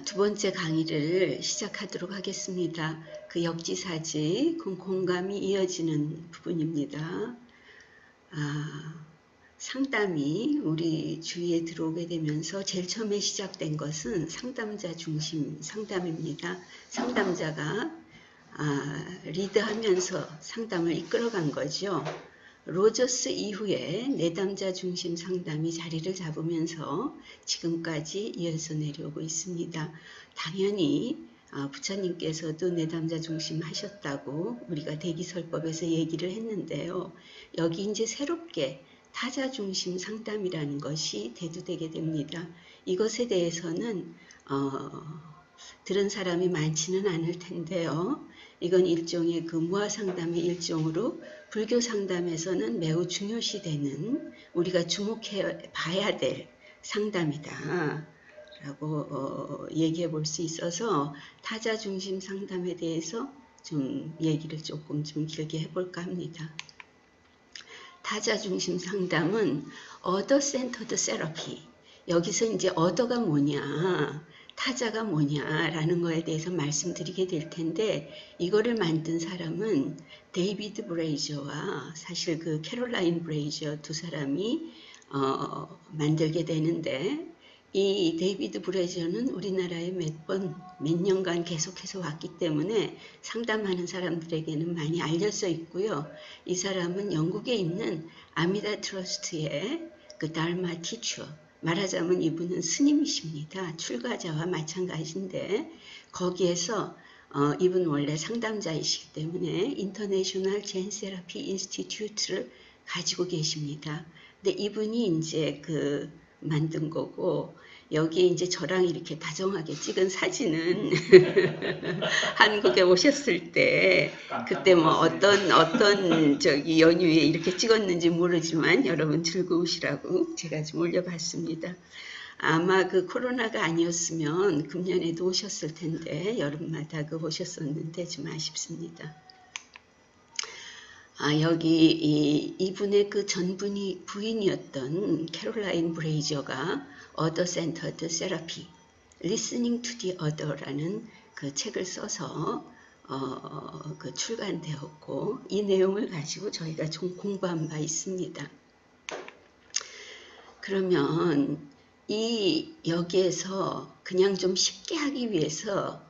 두 번째 강의를 시작하도록 하겠습니다. 그 역지사지, 공감이 이어지는 부분입니다. 상담이 우리 주위에 들어오게 되면서 제일 처음에 시작된 것은 상담자 중심 상담입니다. 상담자가 리드하면서 상담을 이끌어간 거죠. 로저스 이후에 내담자 중심 상담이 자리를 잡으면서 지금까지 이어서 내려오고 있습니다. 당연히 부처님께서도 내담자 중심 하셨다고 우리가 대기설법에서 얘기를 했는데요. 여기 이제 새롭게 타자 중심 상담이라는 것이 대두되게 됩니다. 이것에 대해서는 들은 사람이 많지는 않을 텐데요. 이건 일종의 그 무아상담의 일종으로 불교 상담에서는 매우 중요시되는 우리가 주목해 봐야 될 상담이다 라고 얘기해 볼 수 있어서 타자 중심 상담에 대해서 좀 얘기를 조금 좀 길게 해볼까 합니다. 타자 중심 상담은 Other Centered Therapy. 여기서 이제 other가 뭐냐, 타자가 뭐냐라는 거에 대해서 말씀드리게 될 텐데, 이거를 만든 사람은 데이비드 브레이저와 사실 그 캐롤라인 브레이저 두 사람이 만들게 되는데, 이 데이비드 브레이저는 우리나라에 몇 년간 계속해서 왔기 때문에 상담하는 사람들에게는 많이 알려져 있고요. 이 사람은 영국에 있는 아미다 트러스트의 그 달마 티처, 말하자면 이분은 스님이십니다. 출가자와 마찬가지인데, 거기에서 이분 원래 상담자이시기 때문에 인터내셔널 젠 세라피 인스티튜트를 가지고 계십니다. 근데 이분이 이제 그 만든 거고, 여기에 이제 저랑 이렇게 다정하게 찍은 사진은 한국에 오셨을 때 그때 뭐 어떤 저기 연휴에 이렇게 찍었는지 모르지만 여러분 즐거우시라고 제가 좀 올려봤습니다. 아마 그 코로나가 아니었으면 금년에도 오셨을 텐데 여름마다 그 오셨었는데 좀 아쉽습니다. 여기 이분의 그 전분이 부인이었던 캐롤라인 브레이저가 Other Centered Therapy, Listening to the Other라는 그 책을 써서 그 출간되었고, 이 내용을 가지고 저희가 좀 공부한 바 있습니다. 그러면 여기에서 그냥 좀 쉽게 하기 위해서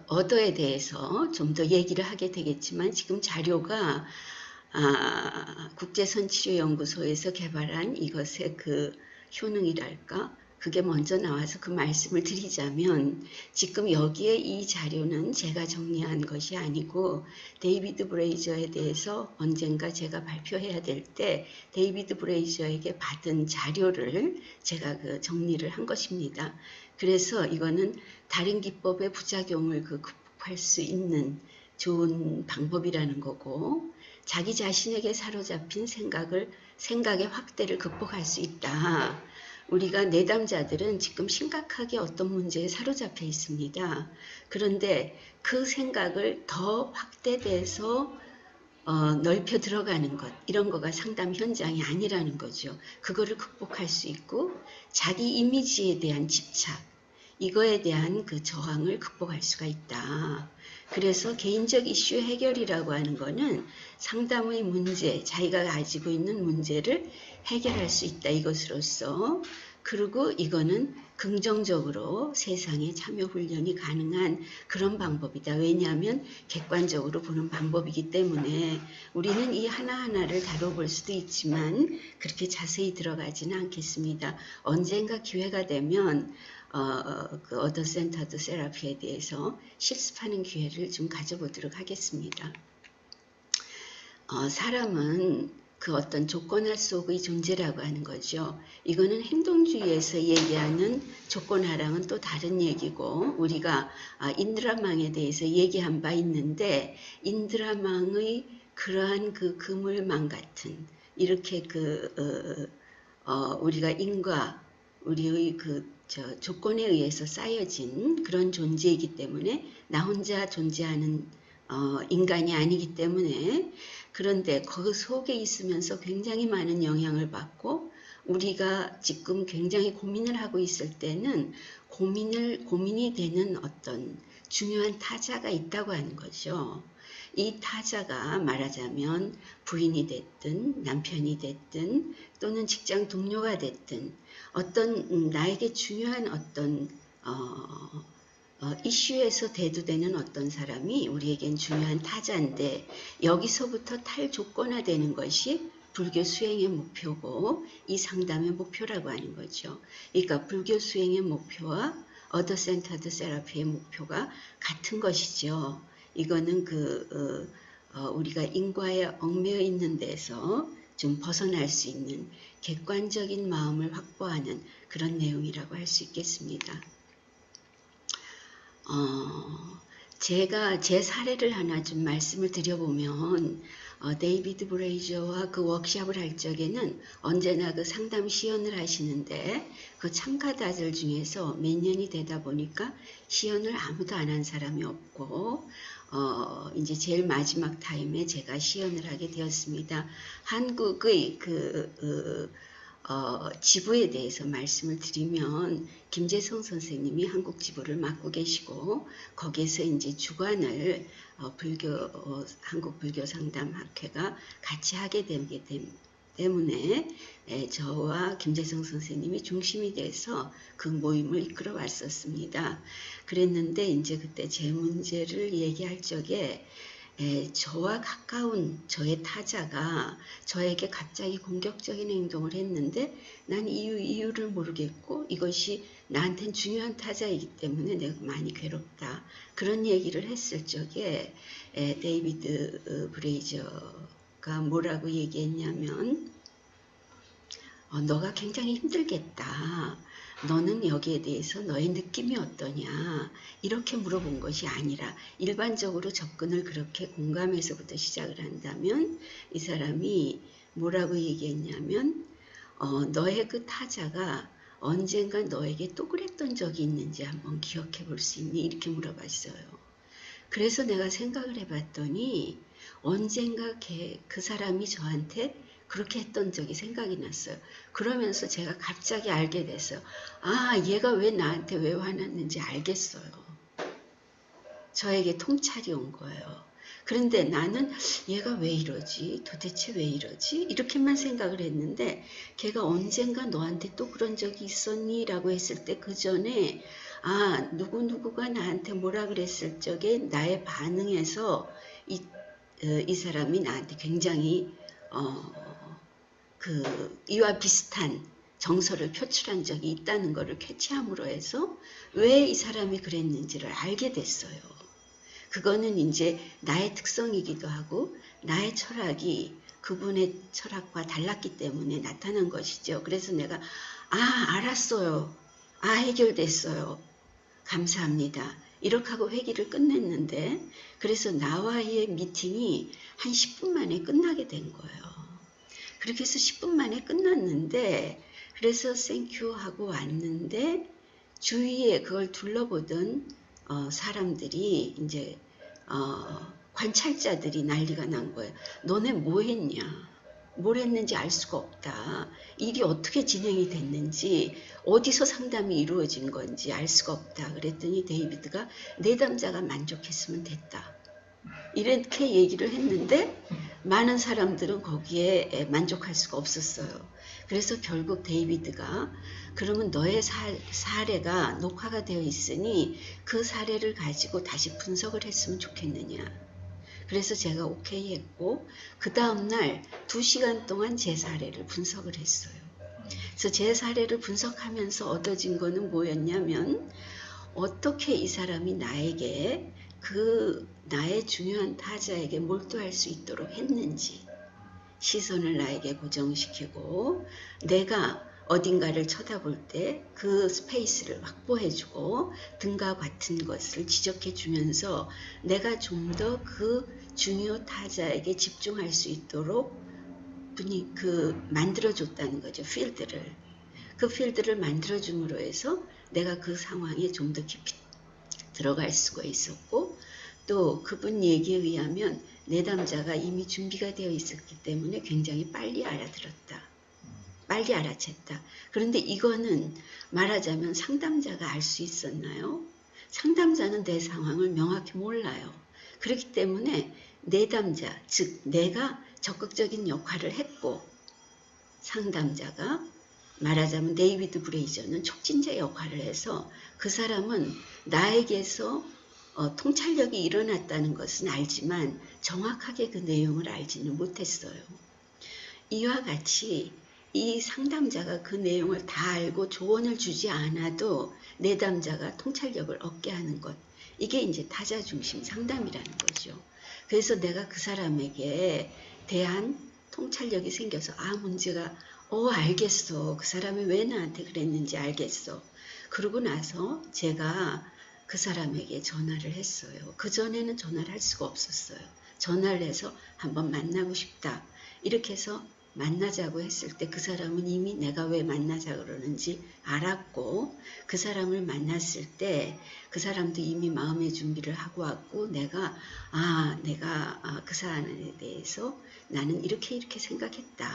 어더에 대해서 좀 더 얘기를 하게 되겠지만, 지금 자료가 국제선치료연구소에서 개발한 이것의 그 효능이랄까, 그게 먼저 나와서 그 말씀을 드리자면, 지금 여기에 이 자료는 제가 정리한 것이 아니고 데이비드 브레이저에 대해서 언젠가 제가 발표해야 될 때 데이비드 브레이저에게 받은 자료를 제가 그 정리를 한 것입니다. 그래서 이거는 다른 기법의 부작용을 극복할 수 있는 좋은 방법이라는 거고, 자기 자신에게 사로잡힌 생각의 확대를 극복할 수 있다. 우리가 내담자들은 지금 심각하게 어떤 문제에 사로잡혀 있습니다. 그런데 그 생각을 더 확대돼서 넓혀 들어가는 것, 이런 거가 상담 현장이 아니라는 거죠. 그거를 극복할 수 있고, 자기 이미지에 대한 집착, 이거에 대한 그 저항을 극복할 수가 있다. 그래서 개인적 이슈 해결이라고 하는 거는 상담의 문제, 자기가 가지고 있는 문제를 해결할 수 있다, 이것으로서. 그리고 이거는 긍정적으로 세상에 참여 훈련이 가능한 그런 방법이다. 왜냐하면 객관적으로 보는 방법이기 때문에 우리는 이 하나하나를 다뤄볼 수도 있지만 그렇게 자세히 들어가지는 않겠습니다. 언젠가 기회가 되면 그 어더 센터드 세라피에 대해서 실습하는 기회를 좀 가져보도록 하겠습니다. 사람은 그 어떤 조건화 속의 존재라고 하는 거죠. 이거는 행동주의에서 얘기하는 조건화랑은 또 다른 얘기고, 우리가 인드라망에 대해서 얘기한 바 있는데, 인드라망의 그러한 그 그물망 같은 이렇게 우리가 인과 우리의 조건에 의해서 쌓여진 그런 존재이기 때문에 나 혼자 존재하는 인간이 아니기 때문에, 그런데 그 속에 있으면서 굉장히 많은 영향을 받고 우리가 지금 굉장히 고민을 하고 있을 때는 고민이 되는 어떤 중요한 타자가 있다고 하는 거죠. 이 타자가 말하자면 부인이 됐든 남편이 됐든 또는 직장 동료가 됐든 어떤 나에게 중요한 어떤 이슈에서 대두되는 어떤 사람이 우리에겐 중요한 타자인데, 여기서부터 탈조건화되는 것이 불교 수행의 목표고 이 상담의 목표라고 하는 거죠. 그러니까 불교 수행의 목표와 어더 센터드 세라피의 목표가 같은 것이죠. 이거는 우리가 인과에 얽매여 있는 데서 좀 벗어날 수 있는 객관적인 마음을 확보하는 그런 내용이라고 할 수 있겠습니다. 제가 제 사례를 하나 좀 말씀을 드려보면, 데이비드 브레이저와 그 워크숍을 할 적에는 언제나 그 상담 시연을 하시는데, 그 참가자들 중에서 몇 년이 되다 보니까 시연을 아무도 안 한 사람이 없고, 이제 제일 마지막 타임에 제가 시연을 하게 되었습니다. 한국의 지부에 대해서 말씀을 드리면, 김재성 선생님이 한국 지부를 맡고 계시고 거기에서 이제 주관을 한국 불교 상담학회가 같이 하게 되기 때문에 저와 김재성 선생님이 중심이 돼서 그 모임을 이끌어 왔었습니다. 그랬는데 이제 그때 제 문제를 얘기할 적에 저와 가까운 저의 타자가 저에게 갑자기 공격적인 행동을 했는데, 난 이유를 모르겠고 이것이 나한테는 중요한 타자이기 때문에 내가 많이 괴롭다, 그런 얘기를 했을 적에 데이비드 브레이저가 뭐라고 얘기했냐면, 너가 굉장히 힘들겠다. 너는 여기에 대해서 너의 느낌이 어떠냐, 이렇게 물어본 것이 아니라, 일반적으로 접근을 그렇게 공감해서부터 시작을 한다면 이 사람이 뭐라고 얘기했냐면, 너의 그 타자가 언젠가 너에게 또 그랬던 적이 있는지 한번 기억해 볼 수 있니? 이렇게 물어봤어요. 그래서 내가 생각을 해봤더니 언젠가 그 사람이 저한테 그렇게 했던 적이 생각이 났어요. 그러면서 제가 갑자기 알게 됐어요. 얘가 왜 나한테 왜 화났는지 알겠어요. 저에게 통찰이 온 거예요. 그런데 나는 얘가 왜 이러지? 도대체 왜 이러지? 이렇게만 생각을 했는데, 걔가 언젠가 너한테 또 그런 적이 있었니? 라고 했을 때 그 전에 누구누구가 나한테 뭐라 그랬을 적에 나의 반응에서 이 사람이 나한테 굉장히 이와 비슷한 정서를 표출한 적이 있다는 것을 캐치함으로 해서 왜 이 사람이 그랬는지를 알게 됐어요. 그거는 이제 나의 특성이기도 하고 나의 철학이 그분의 철학과 달랐기 때문에 나타난 것이죠. 그래서 내가 알았어요. 해결됐어요. 감사합니다. 이렇게 하고 회의를 끝냈는데, 그래서 나와의 미팅이 한 10분 만에 끝나게 된 거예요. 그렇게 해서 10분 만에 끝났는데, 그래서 땡큐 하고 왔는데, 주위에 그걸 둘러보던 사람들이 이제 관찰자들이 난리가 난 거예요. 너네 뭐 했냐? 뭘 했는지 알 수가 없다. 일이 어떻게 진행이 됐는지, 어디서 상담이 이루어진 건지 알 수가 없다. 그랬더니 데이비드가 내담자가 만족했으면 됐다. 이렇게 얘기를 했는데 많은 사람들은 거기에 만족할 수가 없었어요. 그래서 결국 데이비드가, 그러면 너의 사례가 녹화가 되어 있으니 그 사례를 가지고 다시 분석을 했으면 좋겠느냐. 그래서 제가 오케이 했고, 그 다음날 2시간 동안 제 사례를 분석을 했어요. 그래서 제 사례를 분석하면서 얻어진 거는 뭐였냐면, 어떻게 이 사람이 나에게 나의 중요한 타자에게 몰두할 수 있도록 했는지, 시선을 나에게 고정시키고 내가 어딘가를 쳐다볼 때 그 스페이스를 확보해주고 등과 같은 것을 지적해주면서 내가 좀 더 그 중요 타자에게 집중할 수 있도록 만들어줬다는 거죠. 필드를. 그 필드를 만들어줌으로 해서 내가 그 상황에 좀 더 깊이 들어갈 수가 있었고 또 그분 얘기에 의하면 내담자가 이미 준비가 되어 있었기 때문에 굉장히 빨리 알아들었다. 빨리 알아챘다. 그런데 이거는 말하자면 상담자가 알 수 있었나요? 상담자는 내 상황을 명확히 몰라요. 그렇기 때문에 내담자, 즉 내가 적극적인 역할을 했고 상담자가 말하자면 데이비드 브레이저는 촉진자 역할을 해서 그 사람은 나에게서 통찰력이 일어났다는 것은 알지만 정확하게 그 내용을 알지는 못했어요. 이와 같이 이 상담자가 그 내용을 다 알고 조언을 주지 않아도 내담자가 통찰력을 얻게 하는 것. 이게 이제 타자 중심 상담이라는 거죠. 그래서 내가 그 사람에게 대한 통찰력이 생겨서 문제가 알겠어. 그 사람이 왜 나한테 그랬는지 알겠어. 그러고 나서 제가 그 사람에게 전화를 했어요. 그전에는 전화를 할 수가 없었어요. 전화를 해서 한번 만나고 싶다. 이렇게 해서 만나자고 했을 때 그 사람은 이미 내가 왜 만나자 그러는지 알았고 그 사람을 만났을 때 그 사람도 이미 마음의 준비를 하고 왔고 내가 그 사안에 대해서 나는 이렇게 생각했다.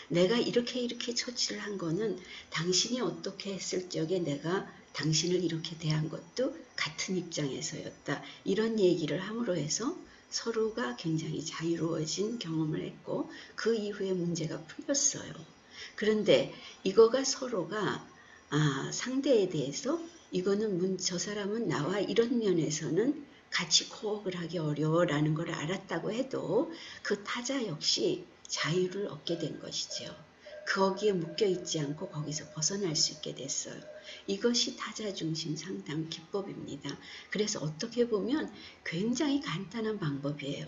내가 이렇게 처치를 한 거는 당신이 어떻게 했을 적에 내가 당신을 이렇게 대한 것도 같은 입장에서였다. 이런 얘기를 함으로 해서 서로가 굉장히 자유로워진 경험을 했고 그 이후에 문제가 풀렸어요. 그런데 이거가 서로가 상대에 대해서 이거는 저 사람은 나와 이런 면에서는 같이 코업을 하기 어려워라는 걸 알았다고 해도 그 타자 역시 자유를 얻게 된 것이죠. 거기에 묶여있지 않고 거기서 벗어날 수 있게 됐어요. 이것이 타자 중심 상담 기법입니다. 그래서 어떻게 보면 굉장히 간단한 방법이에요.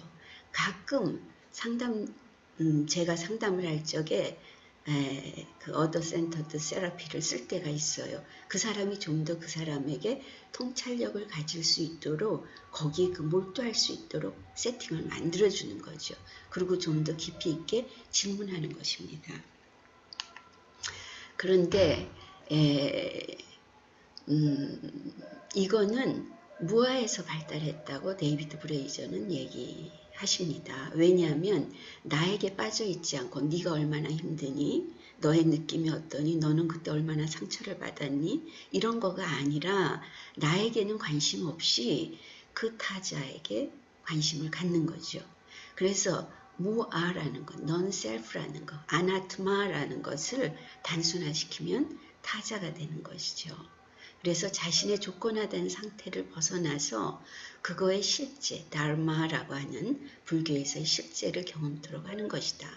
가끔 제가 상담을 할 적에 그 어더 센터드 세라피를 쓸 때가 있어요. 그 사람이 좀 더 그 사람에게 통찰력을 가질 수 있도록 거기에 몰두할 수 있도록 세팅을 만들어주는 거죠. 그리고 좀 더 깊이 있게 질문하는 것입니다. 그런데 이거는 무아에서 발달했다고 데이비드 브레이저는 얘기하십니다. 왜냐하면 나에게 빠져있지 않고 네가 얼마나 힘드니? 너의 느낌이 어떠니? 너는 그때 얼마나 상처를 받았니? 이런 거가 아니라 나에게는 관심 없이 그 타자에게 관심을 갖는 거죠. 그래서 무아라는 것, non-self라는 것, 아나트마라는 것을 단순화시키면 타자가 되는 것이죠. 그래서 자신의 조건화된 상태를 벗어나서 그거의 실제, 다르마라고 하는 불교에서의 실제를 경험토록 하는 것이다.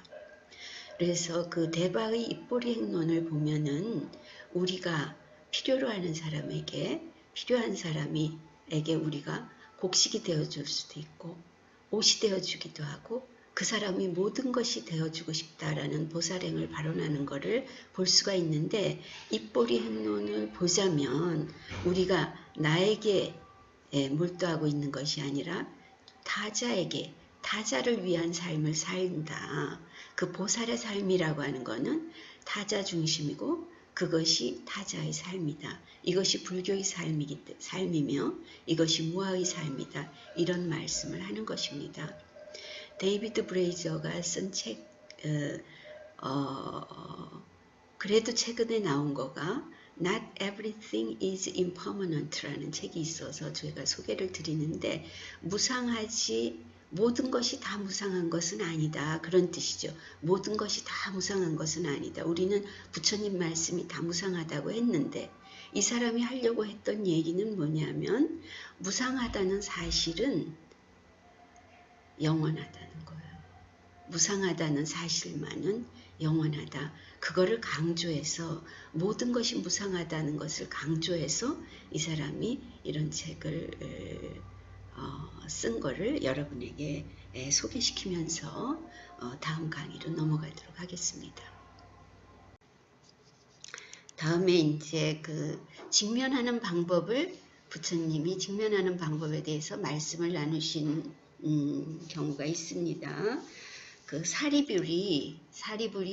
그래서 그 대바의 입꼬리 행론을 보면은 우리가 필요로 하는 사람에게, 필요한 사람에게 우리가 곡식이 되어줄 수도 있고 옷이 되어주기도 하고 그 사람이 모든 것이 되어주고 싶다라는 보살행을 발언하는 것을 볼 수가 있는데 입꼬리 행론을 보자면 우리가 나에게 몰두하고 있는 것이 아니라 타자에게, 타자를 위한 삶을 산다. 그 보살의 삶이라고 하는 것은 타자 중심이고 그것이 타자의 삶이다. 이것이 불교의 삶이며 이것이 무아의 삶이다. 이런 말씀을 하는 것입니다. 데이비드 브레이저가 쓴 책, 그래도 최근에 나온 거가 Not Everything is Impermanent라는 책이 있어서 저희가 소개를 드리는데 무상하지 모든 것이 다 무상한 것은 아니다. 그런 뜻이죠. 모든 것이 다 무상한 것은 아니다. 우리는 부처님 말씀이 다 무상하다고 했는데 이 사람이 하려고 했던 얘기는 뭐냐면 무상하다는 사실은 영원하다는 거예요. 무상하다는 사실만은 영원하다. 그거를 강조해서 모든 것이 무상하다는 것을 강조해서 이 사람이 이런 책을 쓴 거를 여러분에게 소개시키면서 다음 강의로 넘어가도록 하겠습니다. 다음에 이제 그 직면하는 방법을 부처님이 직면하는 방법에 대해서 말씀을 나누신 경우가 있습니다. 그 사리불이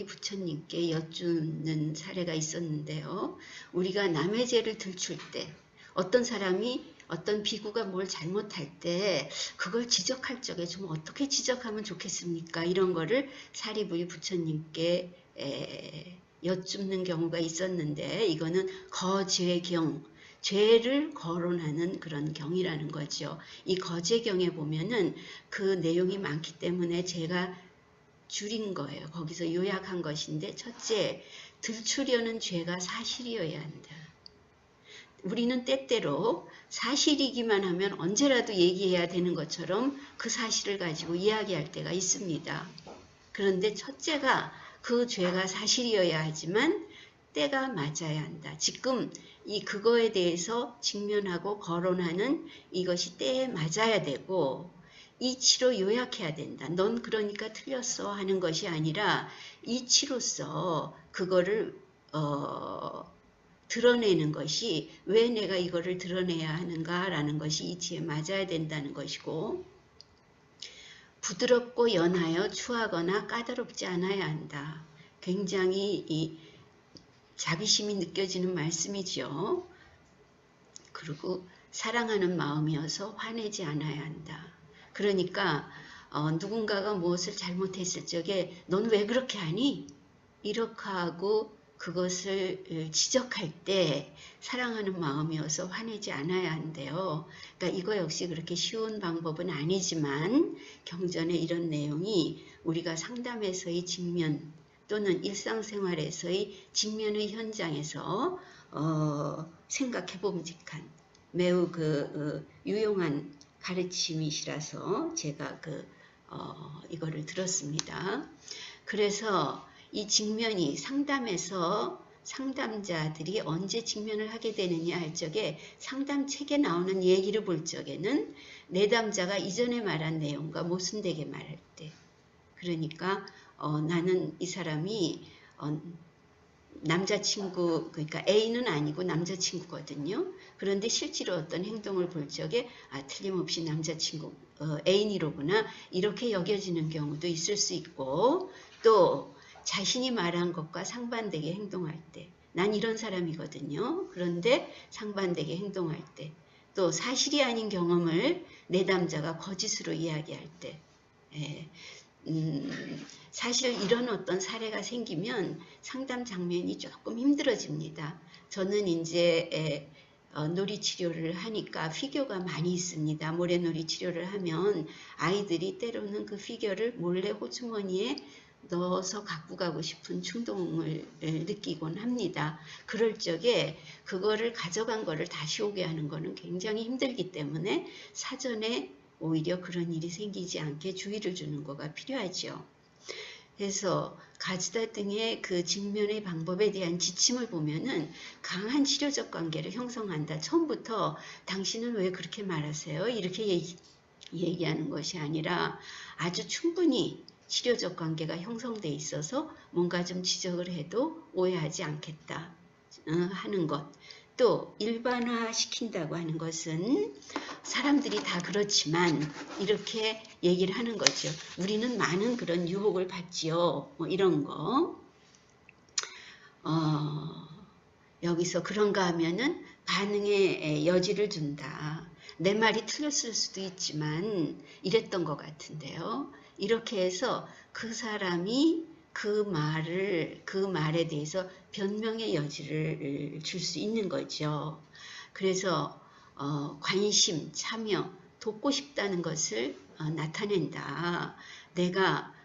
부처님께 여쭙는 사례가 있었는데요. 우리가 남의 죄를 들출 때 어떤 사람이 어떤 비구가 뭘 잘못할 때 그걸 지적할 적에 좀 어떻게 지적하면 좋겠습니까? 이런 거를 사리불이 부처님께 여쭙는 경우가 있었는데 이거는 거죄경, 죄를 거론하는 그런 경이라는 거죠. 이 거죄경에 보면은 그 내용이 많기 때문에 제가 줄인 거예요. 거기서 요약한 것인데 첫째, 들추려는 죄가 사실이어야 한다. 우리는 때때로 사실이기만 하면 언제라도 얘기해야 되는 것처럼 그 사실을 가지고 이야기할 때가 있습니다. 그런데 첫째가 그 죄가 사실이어야 하지만 때가 맞아야 한다. 지금 그거에 대해서 직면하고 거론하는 이것이 때에 맞아야 되고 이치로 요약해야 된다. 넌 그러니까 틀렸어 하는 것이 아니라 이치로서 그거를 드러내는 것이 왜 내가 이거를 드러내야 하는가라는 것이 이치에 맞아야 된다는 것이고 부드럽고 연하여 추하거나 까다롭지 않아야 한다. 굉장히 이 자비심이 느껴지는 말씀이죠. 그리고 사랑하는 마음이어서 화내지 않아야 한다. 그러니까 누군가가 무엇을 잘못했을 적에 넌 왜 그렇게 하니? 이렇게 하고 그것을 지적할 때 사랑하는 마음이어서 화내지 않아야 한대요. 그러니까 이거 역시 그렇게 쉬운 방법은 아니지만 경전에 이런 내용이 우리가 상담에서의 직면 또는 일상생활에서의 직면의 현장에서 생각해 봄직한 매우 유용한 가르침이시라서 제가 이거를 들었습니다. 그래서 이 직면이 상담에서 상담자들이 언제 직면을 하게 되느냐 할 적에 상담책에 나오는 얘기를 볼 적에는 내담자가 이전에 말한 내용과 모순되게 말할 때 그러니까 나는 이 사람이 남자친구 그러니까 A는 아니고 남자친구거든요. 그런데 실제로 어떤 행동을 볼 적에 틀림없이 남자친구 애인이로구나 이렇게 여겨지는 경우도 있을 수 있고 또 자신이 말한 것과 상반되게 행동할 때 난 이런 사람이거든요. 그런데 상반되게 행동할 때 또 사실이 아닌 경험을 내담자가 거짓으로 이야기할 때 사실 이런 어떤 사례가 생기면 상담 장면이 조금 힘들어집니다. 저는 이제 놀이 치료를 하니까 피규어가 많이 있습니다. 모래놀이 치료를 하면 아이들이 때로는 그 피규어를 몰래 호주머니에 넣어서 갖고 가고 싶은 충동을 느끼곤 합니다. 그럴 적에 그거를 가져간 거를 다시 오게 하는 거는 굉장히 힘들기 때문에 사전에 오히려 그런 일이 생기지 않게 주의를 주는 거가 필요하죠. 그래서 가즈다 등의 그 직면의 방법에 대한 지침을 보면은 강한 치료적 관계를 형성한다. 처음부터 당신은 왜 그렇게 말하세요? 이렇게 얘기하는 것이 아니라 아주 충분히 치료적 관계가 형성돼 있어서 뭔가 좀 지적을 해도 오해하지 않겠다 하는 것. 또 일반화 시킨다고 하는 것은 사람들이 다 그렇지만 이렇게 얘기를 하는 거죠. 우리는 많은 그런 유혹을 받지요. 뭐 이런 거. 여기서 그런가 하면은 반응의 여지를 준다. 내 말이 틀렸을 수도 있지만 이랬던 것 같은데요. 이렇게 해서 그 사람이 그 말에 대해서 변명의 여지를 줄 수 있는 거죠. 그래서 관심, 참여, 돕고 싶다는 것을 나타낸다.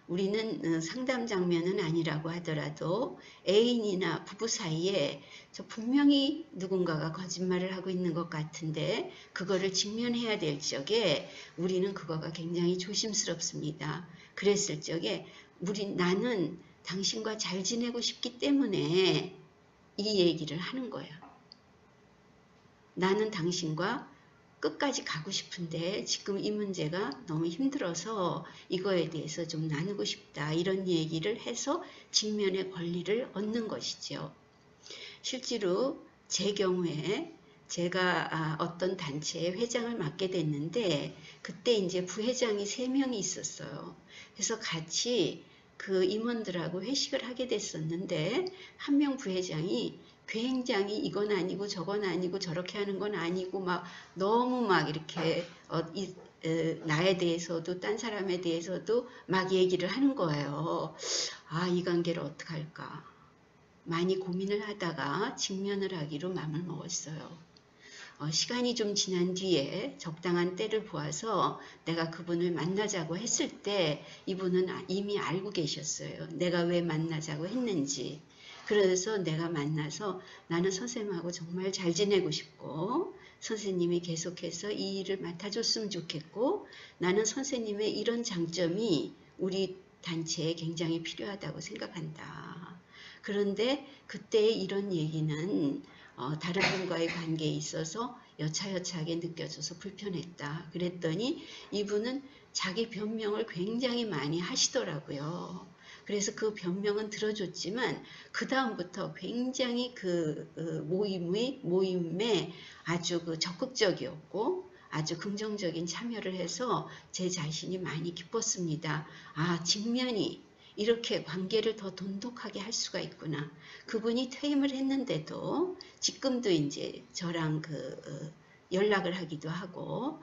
우리는 상담 장면은 아니라고 하더라도 애인이나 부부 사이에 분명히 누군가가 거짓말을 하고 있는 것 같은데 그거를 직면해야 될 적에 우리는 그거가 굉장히 조심스럽습니다. 그랬을 적에 나는 당신과 잘 지내고 싶기 때문에 이 얘기를 하는 거야. 나는 당신과 끝까지 가고 싶은데 지금 이 문제가 너무 힘들어서 이거에 대해서 좀 나누고 싶다. 이런 얘기를 해서 직면의 권리를 얻는 것이죠. 실제로 제 경우에 제가 어떤 단체의 회장을 맡게 됐는데 그때 이제 부회장이 3명이 있었어요. 그래서 같이 그 임원들하고 회식을 하게 됐었는데 한 명 부회장이 굉장히 이건 아니고 저건 아니고 저렇게 하는 건 아니고 막 너무 막 이렇게 나에 대해서도 딴 사람에 대해서도 막 얘기를 하는 거예요. 아, 이 관계를 어떡할까. 많이 고민을 하다가 직면을 하기로 마음을 먹었어요. 시간이 좀 지난 뒤에 적당한 때를 보아서 내가 그분을 만나자고 했을 때 이분은 이미 알고 계셨어요. 내가 왜 만나자고 했는지. 그래서 내가 만나서 나는 선생님하고 정말 잘 지내고 싶고 선생님이 계속해서 이 일을 맡아줬으면 좋겠고 나는 선생님의 이런 장점이 우리 단체에 굉장히 필요하다고 생각한다. 그런데 그때 이런 얘기는 다른 분과의 관계에 있어서 여차여차하게 느껴져서 불편했다. 그랬더니 이분은 자기 변명을 굉장히 많이 하시더라고요. 그래서 그 변명은 들어줬지만 그 다음부터 굉장히 그 모임에 아주 그 적극적이었고 아주 긍정적인 참여를 해서 제 자신이 많이 기뻤습니다. 아, 직면이 이렇게 관계를 더 돈독하게 할 수가 있구나. 그분이 퇴임을 했는데도 지금도 이제 저랑 연락을 하기도 하고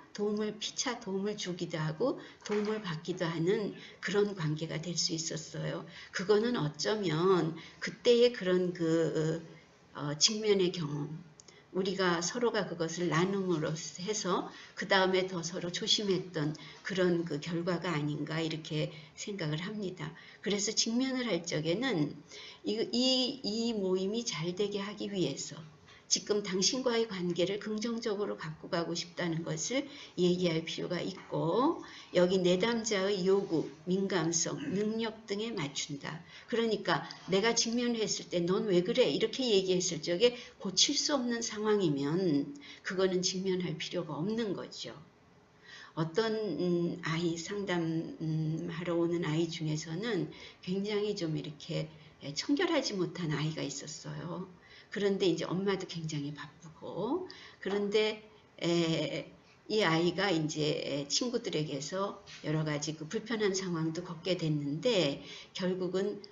피차 도움을 주기도 하고 도움을 받기도 하는 그런 관계가 될 수 있었어요. 그거는 어쩌면 그때의 그런 직면의 경험, 우리가 서로가 그것을 나눔으로 해서 그 다음에 더 서로 조심했던 그런 그 결과가 아닌가 이렇게 생각을 합니다. 그래서 직면을 할 적에는 이 모임이 잘 되게 하기 위해서 지금 당신과의 관계를 긍정적으로 갖고 가고 싶다는 것을 얘기할 필요가 있고 여기 내담자의 요구, 민감성, 능력 등에 맞춘다. 그러니까 내가 직면했을 때 넌 왜 그래? 이렇게 얘기했을 적에 고칠 수 없는 상황이면 그거는 직면할 필요가 없는 거죠. 어떤 아이 상담하러 오는 아이 중에서는 굉장히 좀 이렇게 청결하지 못한 아이가 있었어요. 그런데 이제 엄마도 굉장히 바쁘고 그런데 이 아이가 이제 친구들에게서 여러 가지 그 불편한 상황도 겪게 됐는데 결국은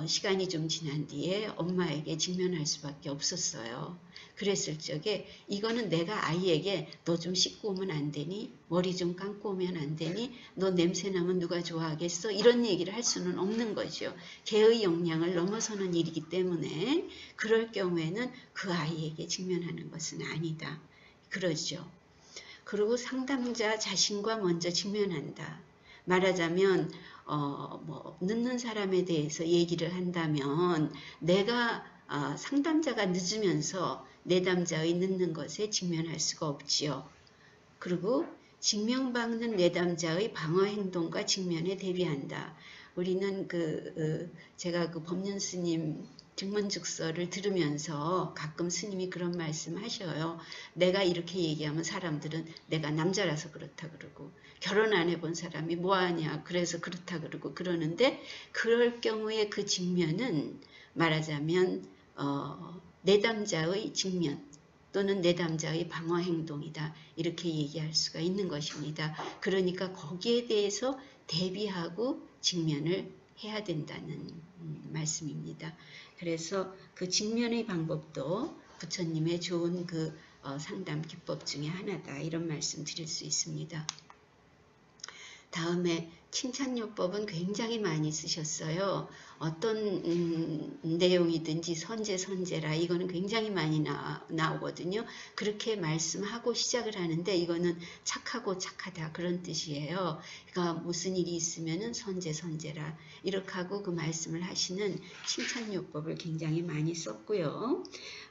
시간이 좀 지난 뒤에 엄마에게 직면할 수밖에 없었어요. 그랬을 적에 이거는 내가 아이에게 너 좀 씻고 오면 안 되니? 머리 좀 감고 오면 안 되니? 너 냄새 나면 누가 좋아하겠어? 이런 얘기를 할 수는 없는 거죠. 개의 역량을 넘어서는 일이기 때문에 그럴 경우에는 그 아이에게 직면하는 것은 아니다. 그러죠. 그리고 상담자 자신과 먼저 직면한다. 말하자면 늦는 사람에 대해서 얘기를 한다면 내가 상담자가 늦으면서 내담자의 늦는 것에 직면할 수가 없지요. 그리고 직면받는 내담자의 방어 행동과 직면에 대비한다. 우리는 제가 그 법륜 스님 증문즉서를 들으면서 가끔 스님이 그런 말씀 하셔요. 내가 이렇게 얘기하면 사람들은 내가 남자라서 그렇다 그러고 결혼 안 해본 사람이 뭐하냐 그래서 그렇다 그러고 그러는데 그럴 경우에 그 직면은 말하자면 내담자의 직면 또는 내담자의 방어 행동이다. 이렇게 얘기할 수가 있는 것입니다. 그러니까 거기에 대해서 대비하고 직면을 해야 된다는 말씀입니다. 그래서 그 직면의 방법도 부처님의 좋은 상담 기법 중에 하나다. 이런 말씀 드릴 수 있습니다. 다음에 칭찬요법은 굉장히 많이 쓰셨어요. 어떤 내용이든지 선제라 이거는 굉장히 많이 나오거든요. 그렇게 말씀하고 시작을 하는데 이거는 착하고 착하다 그런 뜻이에요. 그러니까 무슨 일이 있으면은 선제라 이렇게 하고 그 말씀을 하시는 칭찬요법을 굉장히 많이 썼고요.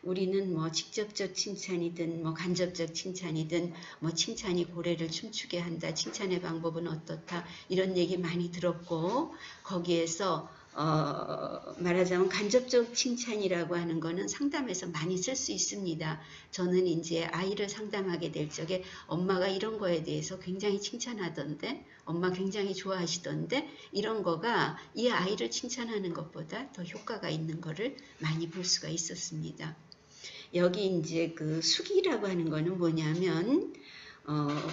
우리는 뭐 직접적 칭찬이든 뭐 간접적 칭찬이든 뭐 칭찬이 고래를 춤추게 한다. 칭찬의 방법은 어떻다. 이런 얘기 많이 들었고 거기에서 말하자면 간접적 칭찬이라고 하는 거는 상담에서 많이 쓸 수 있습니다. 저는 이제 아이를 상담하게 될 적에 엄마가 이런 거에 대해서 굉장히 칭찬하던데, 엄마 굉장히 좋아하시던데, 이런 거가 이 아이를 칭찬하는 것보다 더 효과가 있는 거를 많이 볼 수가 있었습니다. 여기 이제 그 숙이라고 하는 거는 뭐냐면,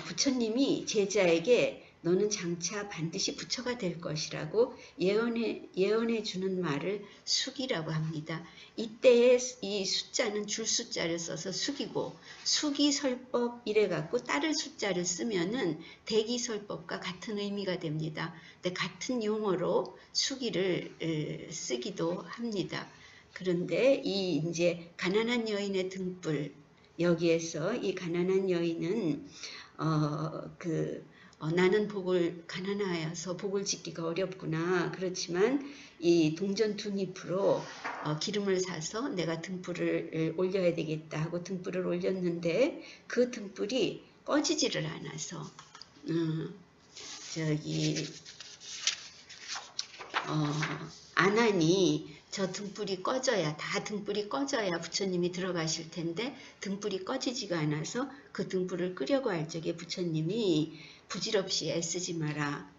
부처님이 제자에게 너는 장차 반드시 부처가 될 것이라고 예언해 주는 말을 숙이라고 합니다. 이때의 이 숫자는 줄 숫자를 써서 숙이고, 숙이설법 이래 갖고 따를 숫자를 쓰면은 대기설법과 같은 의미가 됩니다. 근데 같은 용어로 숙이를 쓰기도 합니다. 그런데 이 이제 가난한 여인의 등불, 여기에서 이 가난한 여인은 나는 가난하여서 복을 짓기가 어렵구나. 그렇지만 이 동전 2잎으로 기름을 사서 내가 등불을 올려야 되겠다 하고 등불을 올렸는데 그 등불이 꺼지지를 않아서 안 하니 저 등불이 꺼져야, 다 등불이 꺼져야 부처님이 들어가실 텐데 등불이 꺼지지가 않아서 그 등불을 끄려고 할 적에 부처님이 부질없이 애쓰지 마라.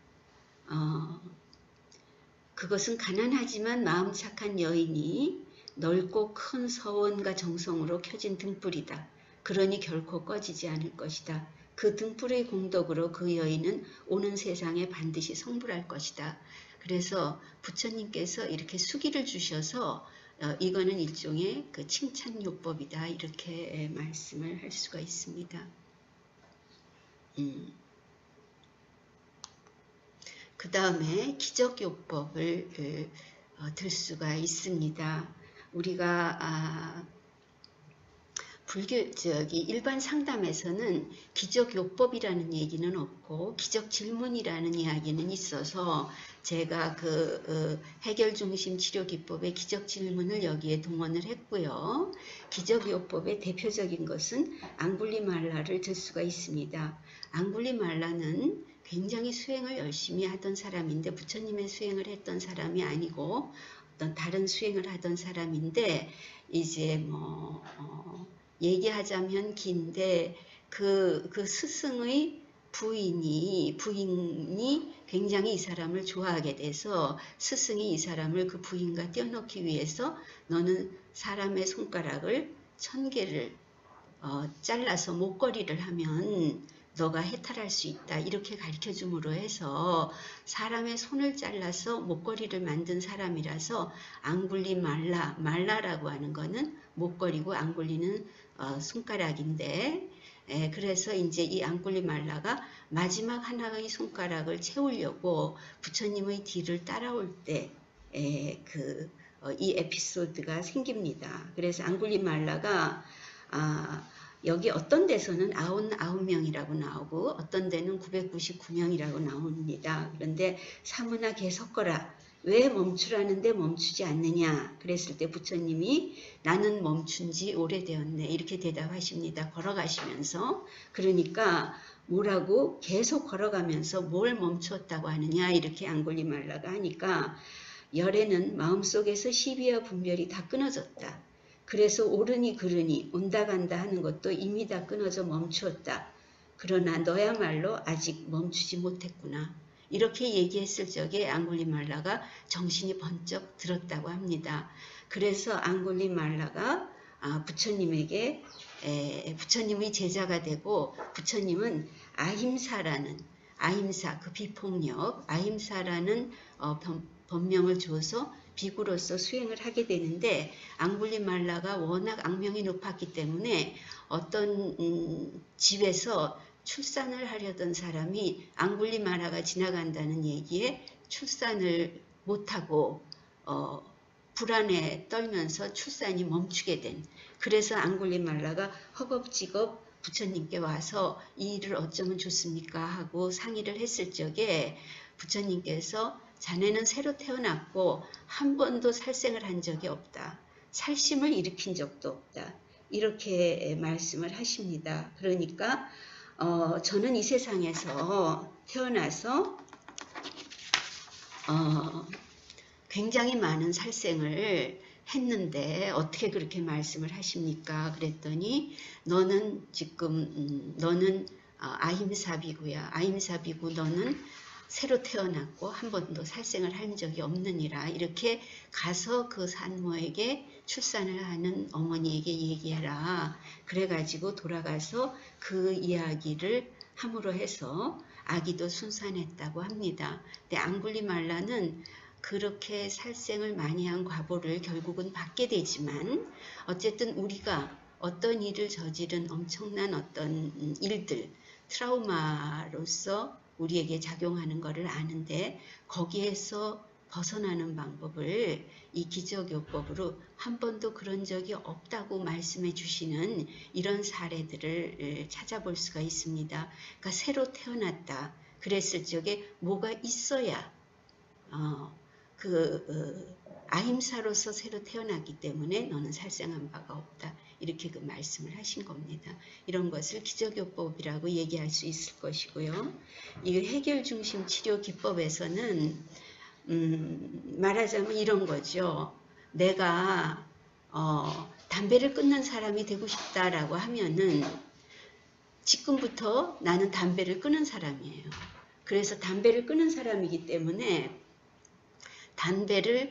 그것은 가난하지만 마음 착한 여인이 넓고 큰 서원과 정성으로 켜진 등불이다. 그러니 결코 꺼지지 않을 것이다. 그 등불의 공덕으로 그 여인은 오는 세상에 반드시 성불할 것이다. 그래서 부처님께서 이렇게 수기를 주셔서 이거는 일종의 그 칭찬요법이다. 이렇게 말씀을 할 수가 있습니다. 그 다음에 기적요법을 들 수가 있습니다. 우리가 일반 상담에서는 기적요법이라는 얘기는 없고 기적질문이라는 이야기는 있어서 제가 해결중심 치료기법의 기적질문을 여기에 동원을 했고요. 기적요법의 대표적인 것은 앙굴리말라를 들 수가 있습니다. 앙굴리말라는 굉장히 수행을 열심히 하던 사람인데 부처님의 수행을 했던 사람이 아니고 어떤 다른 수행을 하던 사람인데 이제 얘기하자면 긴데 그 스승의 부인이 굉장히 이 사람을 좋아하게 돼서 스승이 이 사람을 그 부인과 떼어놓기 위해서 너는 사람의 손가락을 1000개를 잘라서 목걸이를 하면 너가 해탈할 수 있다. 이렇게 가르쳐줌으로 해서 사람의 손을 잘라서 목걸이를 만든 사람이라서 말라라고 하는 거는 목걸이고 앙굴리는 손가락인데 그래서 이제 이 앙굴리말라가 마지막 하나의 손가락을 채우려고 부처님의 뒤를 따라올 때 이 에피소드가 생깁니다. 그래서 앙굴리말라가 여기 어떤 데서는 99명이라고 나오고 어떤 데는 999명이라고 나옵니다. 그런데 사무나 계속거라. 왜 멈추라는데 멈추지 않느냐. 그랬을 때 부처님이 나는 멈춘 지 오래되었네. 이렇게 대답하십니다. 걸어가시면서. 그러니까 뭐라고 계속 걸어가면서 뭘 멈추었다고 하느냐. 이렇게 앙굴리말라가 하니까 열에는 마음속에서 시비와 분별이 다 끊어졌다. 그래서 오르니 그르니 온다 간다 하는 것도 이미 다 끊어져 멈추었다. 그러나 너야말로 아직 멈추지 못했구나. 이렇게 얘기했을 적에 앙굴리말라가 정신이 번쩍 들었다고 합니다. 그래서 앙굴리말라가 부처님에게 부처님의 제자가 되고 부처님은 아힘사 그 비폭력 아힘사라는 법명을 줘서 비구로서 수행을 하게 되는데 앙굴리말라가 워낙 악명이 높았기 때문에 어떤 집에서 출산을 하려던 사람이 앙굴리말라가 지나간다는 얘기에 출산을 못하고 불안에 떨면서 출산이 멈추게 된 그래서 앙굴리말라가 허겁지겁 부처님께 와서 이 일을 어쩌면 좋습니까 하고 상의를 했을 적에 부처님께서 자네는 새로 태어났고 한 번도 살생을 한 적이 없다. 살심을 일으킨 적도 없다. 이렇게 말씀을 하십니다. 그러니까 저는 이 세상에서 태어나서 굉장히 많은 살생을 했는데 어떻게 그렇게 말씀을 하십니까? 그랬더니 너는 지금 너는 아힘삽이고야. 아힘삽이고 너는 새로 태어났고 한 번도 살생을 한 적이 없느니라. 이렇게 가서 그 산모에게 출산을 하는 어머니에게 얘기해라. 그래가지고 돌아가서 그 이야기를 함으로 해서 아기도 순산했다고 합니다. 근데 앙굴리말라는 그렇게 살생을 많이 한 과보를 결국은 받게 되지만 어쨌든 우리가 어떤 일을 저지른 엄청난 어떤 일들, 트라우마로서 우리에게 작용하는 것을 아는데 거기에서 벗어나는 방법을 이 기적요법으로 한 번도 그런 적이 없다고 말씀해 주시는 이런 사례들을 찾아볼 수가 있습니다. 그러니까 새로 태어났다. 그랬을 적에 뭐가 있어야 아힘사로서 새로 태어났기 때문에 너는 살생한 바가 없다. 이렇게 그 말씀을 하신 겁니다. 이런 것을 기적요법이라고 얘기할 수 있을 것이고요. 이 해결 중심 치료 기법에서는 말하자면 이런 거죠. 내가 담배를 끊는 사람이 되고 싶다라고 하면은 지금부터 나는 담배를 끊는 사람이에요. 그래서 담배를 끊는 사람이기 때문에 담배를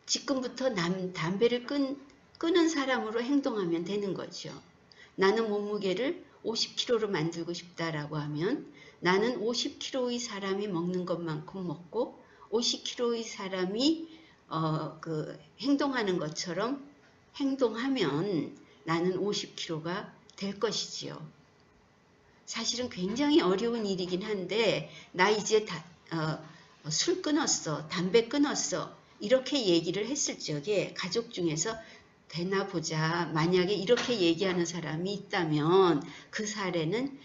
지금부터 담배를 끊은 사람으로 행동하면 되는 거죠. 나는 몸무게를 50kg로 만들고 싶다라고 하면 나는 50kg의 사람이 먹는 것만큼 먹고 50kg의 사람이 행동하는 것처럼 행동하면 나는 50kg가 될 것이지요. 사실은 굉장히 어려운 일이긴 한데 나 이제 술 끊었어, 담배 끊었어 이렇게 얘기를 했을 적에 가족 중에서 되나 보자 만약에 이렇게 얘기하는 사람이 있다면 그 사례는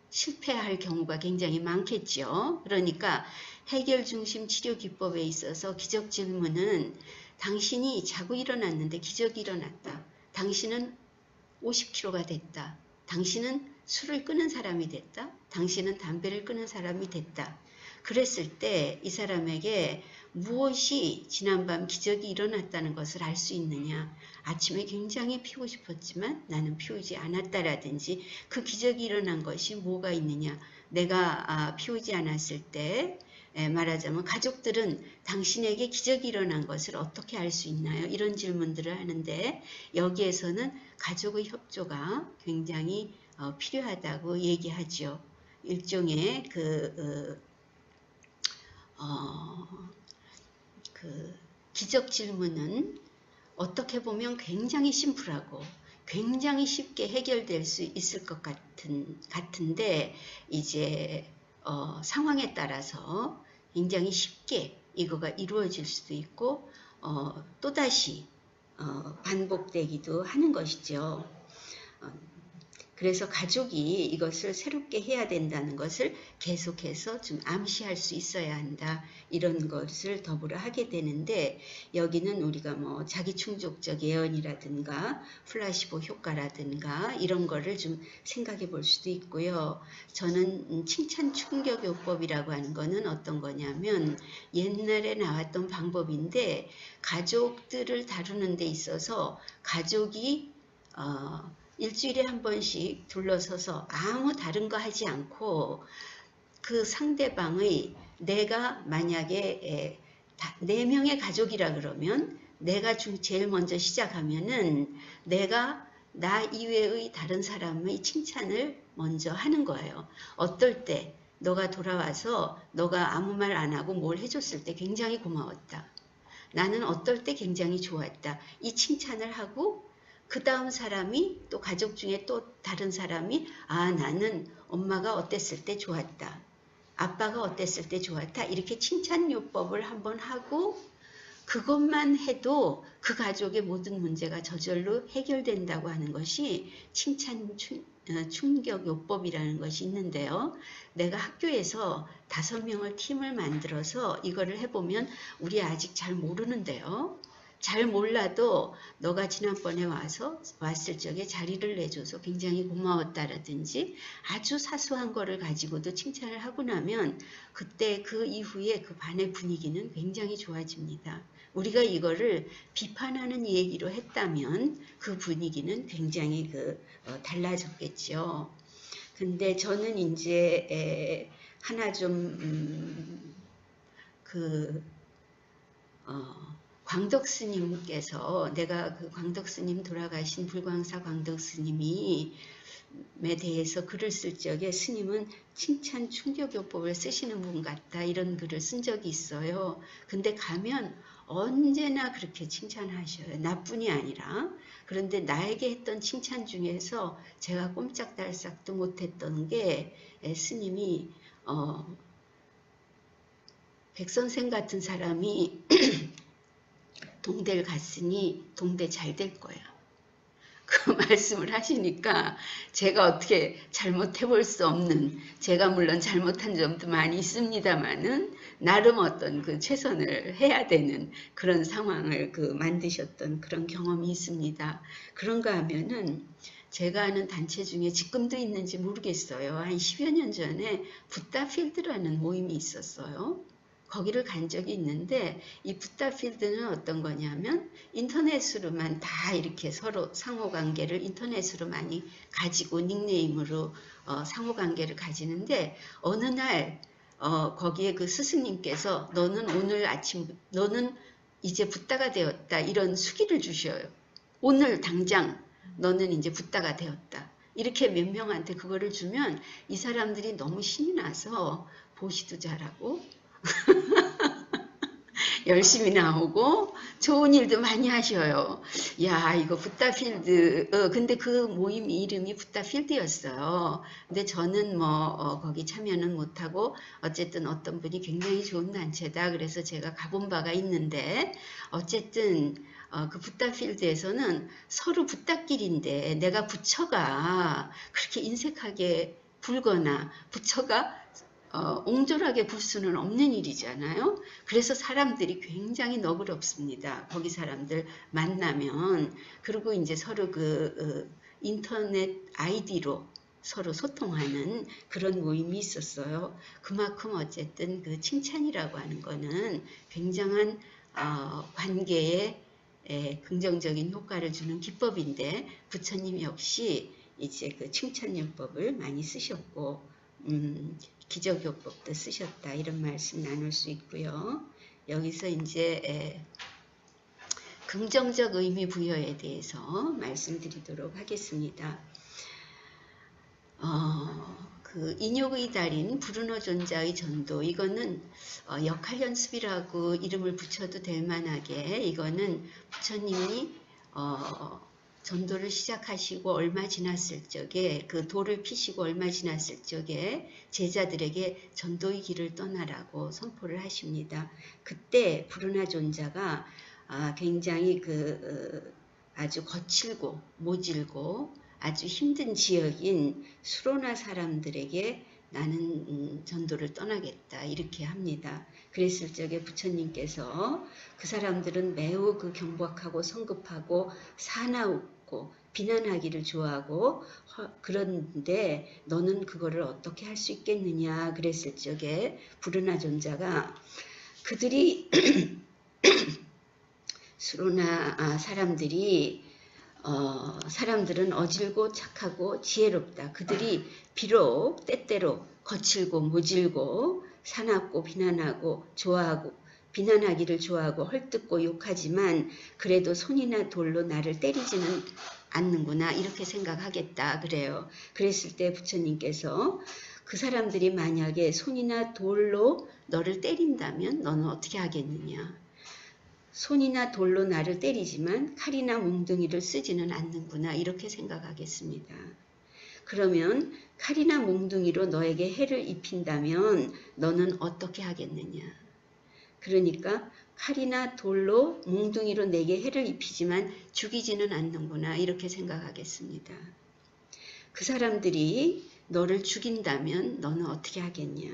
실패할 경우가 굉장히 많겠죠. 그러니까 해결 중심 치료 기법에 있어서 기적 질문은 당신이 자고 일어났는데 기적이 일어났다. 당신은 50kg가 됐다. 당신은 술을 끊은 사람이 됐다. 당신은 담배를 끊은 사람이 됐다. 그랬을 때 이 사람에게 무엇이 지난밤 기적이 일어났다는 것을 알 수 있느냐. 아침에 굉장히 피우고 싶었지만 나는 피우지 않았다라든지 그 기적이 일어난 것이 뭐가 있느냐. 내가 피우지 않았을 때 말하자면 가족들은 당신에게 기적이 일어난 것을 어떻게 알 수 있나요? 이런 질문들을 하는데 여기에서는 가족의 협조가 굉장히 필요하다고 얘기하죠. 일종의 기적 질문은 어떻게 보면 굉장히 심플하고 굉장히 쉽게 해결될 수 있을 것 같은데 이제 상황에 따라서 굉장히 쉽게 이거가 이루어질 수도 있고 또다시 반복되기도 하는 것이죠. 그래서 가족이 이것을 새롭게 해야 된다는 것을 계속해서 좀 암시할 수 있어야 한다. 이런 것을 더불어 하게 되는데 여기는 우리가 뭐 자기충족적 예언이라든가 플라시보 효과라든가 이런 거를 좀 생각해 볼 수도 있고요. 저는 칭찬 충격요법이라고 하는 거는 어떤 거냐면 옛날에 나왔던 방법인데 가족들을 다루는 데 있어서 가족이 일주일에 한 번씩 둘러서서 아무 다른 거 하지 않고 그 상대방의 내가 만약에 4명의 가족이라 그러면 내가 제일 먼저 시작하면은 내가 나 이외의 다른 사람의 칭찬을 먼저 하는 거예요. 어떨 때 너가 돌아와서 너가 아무 말 안 하고 뭘 해줬을 때 굉장히 고마웠다. 나는 어떨 때 굉장히 좋았다. 이 칭찬을 하고 그 다음 사람이 또 가족 중에 또 다른 사람이 나는 엄마가 어땠을 때 좋았다. 아빠가 어땠을 때 좋았다. 이렇게 칭찬요법을 한번 하고 그것만 해도 그 가족의 모든 문제가 저절로 해결된다고 하는 것이 칭찬 충격요법이라는 것이 있는데요. 내가 학교에서 5명을 팀을 만들어서 이거를 해보면 우리 아직 잘 모르는데요. 잘 몰라도 너가 지난번에 왔을 적에 자리를 내줘서 굉장히 고마웠다라든지 아주 사소한 거를 가지고도 칭찬을 하고 나면 그때 그 이후에 그 반의 분위기는 굉장히 좋아집니다. 우리가 이거를 비판하는 얘기로 했다면 그 분위기는 굉장히 달라졌겠죠. 근데 저는 이제 하나 좀 광덕스님께서 내가 그 광덕스님 돌아가신 불광사 광덕스님이 에 대해서 글을 쓸 적에 스님은 칭찬 충격요법을 쓰시는 분 같다 이런 글을 쓴 적이 있어요. 근데 가면 언제나 그렇게 칭찬하셔요. 나뿐이 아니라. 그런데 나에게 했던 칭찬 중에서 제가 꼼짝달싹도 못했던 게 스님이 백선생 같은 사람이 동대를 갔으니 동대 잘 될 거야. 그 말씀을 하시니까 제가 어떻게 잘못해 볼 수 없는, 제가 물론 잘못한 점도 많이 있습니다만은 나름 어떤 그 최선을 해야 되는 그런 상황을 만드셨던 그런 경험이 있습니다. 그런가 하면은 제가 아는 단체 중에 지금도 있는지 모르겠어요. 한 10여 년 전에 붓다필드라는 모임이 있었어요. 거기를 간 적이 있는데 이 붓다필드는 어떤 거냐면 인터넷으로만 다 이렇게 서로 상호관계를 인터넷으로 많이 가지고 닉네임으로 상호관계를 가지는데 어느 날 거기에 그 스승님께서 너는 오늘 아침 너는 이제 붓다가 되었다 이런 수기를 주셔요. 오늘 당장 너는 이제 붓다가 되었다. 이렇게 몇 명한테 그거를 주면 이 사람들이 너무 신이 나서 보시도 잘하고 열심히 나오고 좋은 일도 많이 하셔요. 야, 이거 붓다필드. 근데 그 모임 이름이 붓다필드였어요. 근데 저는 거기 참여는 못하고 어쨌든 어떤 분이 굉장히 좋은 단체다. 그래서 제가 가본 바가 있는데 어쨌든 그 붓다필드에서는 서로 붓다길인데 내가 부처가 그렇게 인색하게 굴거나 부처가 옹졸하게 굴 수는 없는 일이잖아요. 그래서 사람들이 굉장히 너그럽습니다. 거기 사람들 만나면. 그리고 이제 서로 인터넷 아이디로 서로 소통하는 그런 모임이 있었어요. 그만큼 어쨌든 그 칭찬이라고 하는 거는 굉장한 관계에 긍정적인 효과를 주는 기법인데 부처님 역시 이제 그 칭찬요법을 많이 쓰셨고 기적요법도 쓰셨다 이런 말씀 나눌 수 있고요. 여기서 이제 긍정적 의미 부여에 대해서 말씀드리도록 하겠습니다. 그 인욕의 달인 브루노 존자의 전도 이거는 역할 연습이라고 이름을 붙여도 될 만하게 이거는 부처님이 전도를 시작하시고 얼마 지났을 적에 그 도를 피시고 얼마 지났을 적에 제자들에게 전도의 길을 떠나라고 선포를 하십니다. 그때 브루나 존자가 굉장히 아주 거칠고 모질고 아주 힘든 지역인 수로나 사람들에게 나는 전도를 떠나겠다 이렇게 합니다. 그랬을 적에 부처님께서 그 사람들은 매우 경박하고 성급하고 사나우고 비난하기를 좋아하고 그런데 너는 그거를 어떻게 할 수 있겠느냐 그랬을 적에 부르나 존자가 그들이 수로나 사람들은 어질고 착하고 지혜롭다. 그들이 비록 때때로 거칠고 모질고 사납고 비난하고 좋아하고 비난하기를 좋아하고 헐뜯고 욕하지만 그래도 손이나 돌로 나를 때리지는 않는구나 이렇게 생각하겠다 그래요. 그랬을 때 부처님께서 그 사람들이 만약에 손이나 돌로 너를 때린다면 너는 어떻게 하겠느냐. 손이나 돌로 나를 때리지만 칼이나 몽둥이를 쓰지는 않는구나 이렇게 생각하겠습니다. 그러면 칼이나 몽둥이로 너에게 해를 입힌다면 너는 어떻게 하겠느냐. 그러니까 칼이나 돌로 몽둥이로 내게 해를 입히지만 죽이지는 않는구나 이렇게 생각하겠습니다. 그 사람들이 너를 죽인다면 너는 어떻게 하겠냐.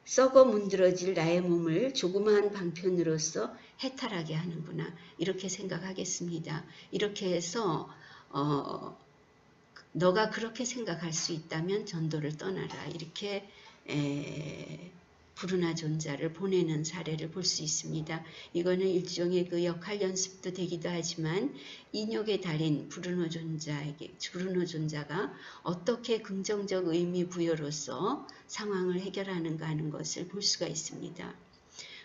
썩어 문드러질 나의 몸을 조그마한 방편으로서 해탈하게 하는구나. 이렇게 생각하겠습니다. 이렇게 해서 너가 그렇게 생각할 수 있다면 전도를 떠나라. 이렇게 브루나 존자를 보내는 사례를 볼 수 있습니다. 이거는 일종의 그 역할 연습도 되기도 하지만 인욕의 달인 브루노 존자가 어떻게 긍정적 의미 부여로서 상황을 해결하는가 하는 것을 볼 수가 있습니다.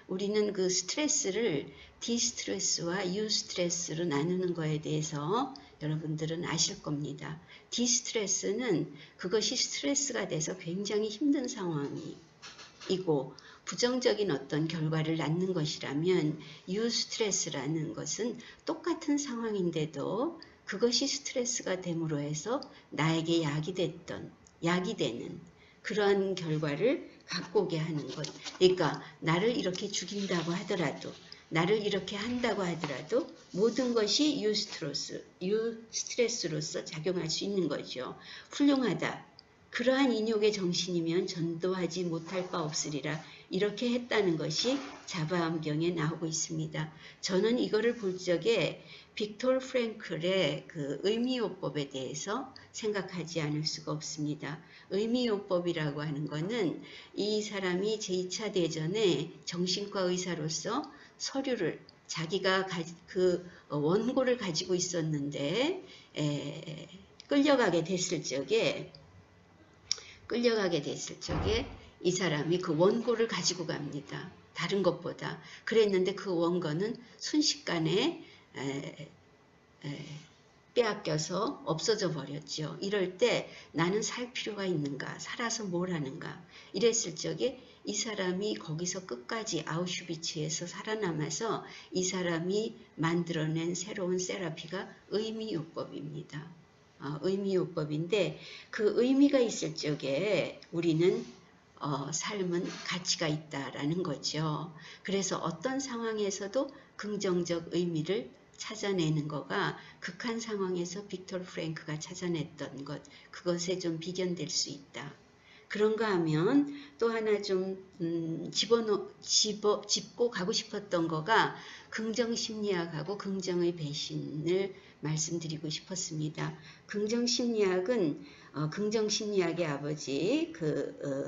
우리는 그 스트레스를 디스트레스와 유스트레스로 나누는 거에 대해서 여러분들은 아실 겁니다. 디스트레스는 그것이 스트레스가 돼서 굉장히 힘든 상황이고 부정적인 어떤 결과를 낳는 것이라면 유스트레스라는 것은 똑같은 상황인데도 그것이 스트레스가 됨으로 해서 나에게 약이 되는 그러한 결과를 갖고 오게 하는 것. 그러니까 나를 이렇게 죽인다고 하더라도 나를 이렇게 한다고 하더라도 모든 것이 유스트레스로서 작용할 수 있는 거죠. 훌륭하다. 그러한 인욕의 정신이면 전도하지 못할 바 없으리라. 이렇게 했다는 것이 자바암경에 나오고 있습니다. 저는 이거를 볼 적에 빅토르 프랭클의 그 의미요법에 대해서 생각하지 않을 수가 없습니다. 의미요법이라고 하는 것은 이 사람이 제2차 대전에 정신과 의사로서 서류를 자기가 그 원고를 가지고 있었는데 끌려가게 됐을 적에 이 사람이 그 원고를 가지고 갑니다. 다른 것보다. 그랬는데 그 원고는 순식간에 빼앗겨서 없어져 버렸죠. 이럴 때 나는 살 필요가 있는가? 살아서 뭘 하는가? 이랬을 적에 이 사람이 거기서 끝까지 아우슈비츠에서 살아남아서 이 사람이 만들어낸 새로운 세라피가 의미요법입니다. 의미요법인데 그 의미가 있을 적에 우리는 삶은 가치가 있다라는 거죠. 그래서 어떤 상황에서도 긍정적 의미를 찾아내는 거가 극한 상황에서 빅토르 프랭크가 찾아냈던 것, 그것에 좀 비견될 수 있다. 그런가 하면 또 하나 좀 짚고 가고 싶었던 거가 긍정심리학하고 긍정의 배신을 말씀드리고 싶었습니다. 긍정심리학은 긍정심리학의 아버지